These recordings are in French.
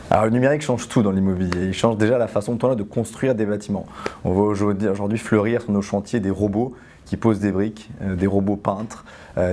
Alors le numérique change tout dans l'immobilier, il change déjà la façon dont on a de construire des bâtiments. On voit aujourd'hui fleurir sur nos chantiers des robots qui posent des briques, des robots peintres,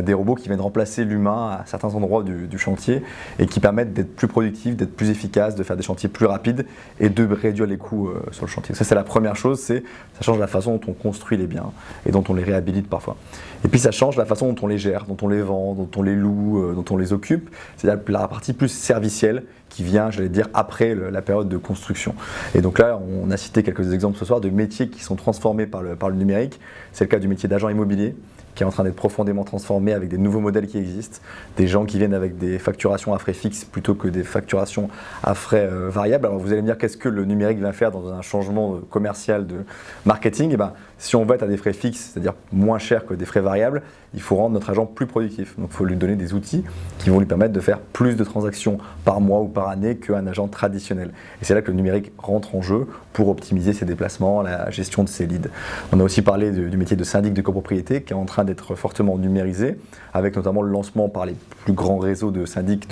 des robots qui viennent remplacer l'humain à certains endroits du chantier et qui permettent d'être plus productifs, d'être plus efficaces, de faire des chantiers plus rapides et de réduire les coûts sur le chantier. Ça c'est la première chose, ça change la façon dont on construit les biens et dont on les réhabilite parfois. Et puis ça change la façon dont on les gère, dont on les vend, dont on les loue, dont on les occupe. C'est-à-dire la partie plus servicielle qui vient, j'allais dire, après la période de construction. Et donc là, on a cité quelques exemples ce soir de métiers qui sont transformés par le numérique. C'est le cas du métier d'agent immobilier, qui est en train d'être profondément transformé avec des nouveaux modèles qui existent, des gens qui viennent avec des facturations à frais fixes plutôt que des facturations à frais variables. Alors vous allez me dire qu'est-ce que le numérique vient faire dans un changement commercial de marketing? Et si on va être à des frais fixes, c'est-à-dire moins cher que des frais variables, il faut rendre notre agent plus productif. Donc il faut lui donner des outils qui vont lui permettre de faire plus de transactions par mois ou par année qu'un agent traditionnel. Et c'est là que le numérique rentre en jeu pour optimiser ses déplacements, la gestion de ses leads. On a aussi parlé du métier de syndic de copropriété qui est en train d'être fortement numérisé, avec notamment le lancement par les plus grands réseaux de syndics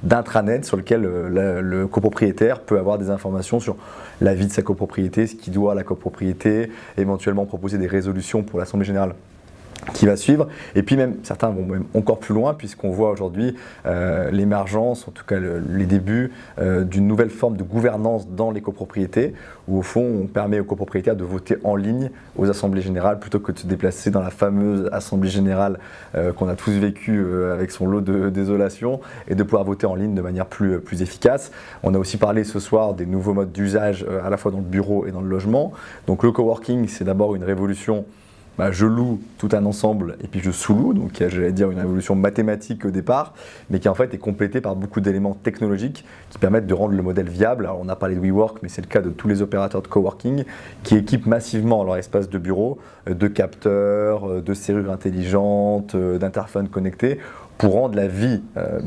d'intranet sur lequel le copropriétaire peut avoir des informations sur la vie de sa copropriété, ce qu'il doit à la copropriété, éventuellement proposer des résolutions pour l'Assemblée générale qui va suivre. Et puis même, certains vont même encore plus loin puisqu'on voit aujourd'hui l'émergence, en tout cas les débuts d'une nouvelle forme de gouvernance dans les copropriétés où au fond on permet aux copropriétaires de voter en ligne aux assemblées générales plutôt que de se déplacer dans la fameuse assemblée générale qu'on a tous vécue avec son lot de désolation et de pouvoir voter en ligne de manière plus efficace. On a aussi parlé ce soir des nouveaux modes d'usage à la fois dans le bureau et dans le logement. Donc le coworking, c'est d'abord une révolution. Je loue tout un ensemble et puis je sous-loue, donc il y a, j'allais dire, une révolution mathématique au départ, mais qui en fait est complétée par beaucoup d'éléments technologiques qui permettent de rendre le modèle viable. Alors on a parlé de WeWork, mais c'est le cas de tous les opérateurs de coworking qui équipent massivement leur espace de bureau de capteurs, de serrures intelligentes, d'interphones connectés pour rendre la vie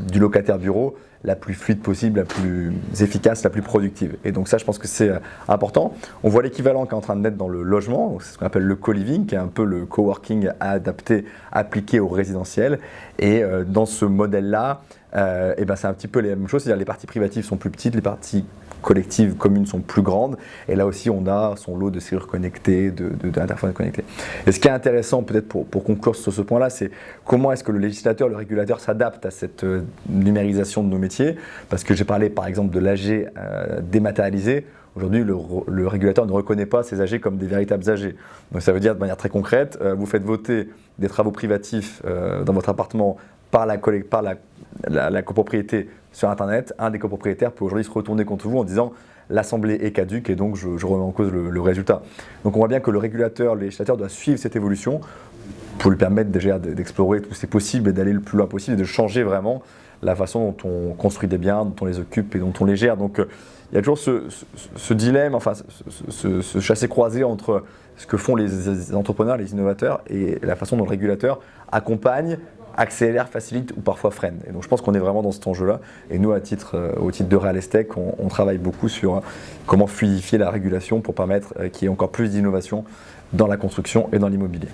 du locataire bureau la plus fluide possible, la plus efficace, la plus productive. Et donc ça, je pense que c'est important. On voit l'équivalent qui est en train de naître dans le logement, c'est ce qu'on appelle le co-living, qui est un peu le coworking adapté, appliqué au résidentiel. Et dans ce modèle-là, c'est un petit peu les mêmes choses, c'est-à-dire les parties privatives sont plus petites, les parties collectives communes sont plus grandes, et là aussi on a son lot de serrures connectées, d'interphones connectés. Et ce qui est intéressant peut-être pour conclure sur ce point-là, c'est comment est-ce que le législateur, le régulateur s'adapte à cette numérisation de nos métiers, parce que j'ai parlé par exemple de l'AG dématérialisé. Aujourd'hui, le régulateur ne reconnaît pas ces AG comme des véritables AG. Donc ça veut dire de manière très concrète, vous faites voter des travaux privatifs dans votre appartement par la copropriété sur Internet. Un des copropriétaires peut aujourd'hui se retourner contre vous en disant l'assemblée est caduque et donc je remets en cause le résultat. Donc on voit bien que le régulateur, le législateur doit suivre cette évolution pour lui permettre déjà d'explorer tout ce qui est possible et d'aller le plus loin possible et de changer vraiment la façon dont on construit des biens, dont on les occupe et dont on les gère. Donc il y a toujours ce dilemme, enfin ce chassé-croisé entre ce que font les entrepreneurs, les innovateurs et la façon dont le régulateur accompagne, accélère, facilite ou parfois freine. Et donc je pense qu'on est vraiment dans cet enjeu-là. Et nous, au titre de Realestech, on travaille beaucoup sur comment fluidifier la régulation pour permettre qu'il y ait encore plus d'innovation dans la construction et dans l'immobilier.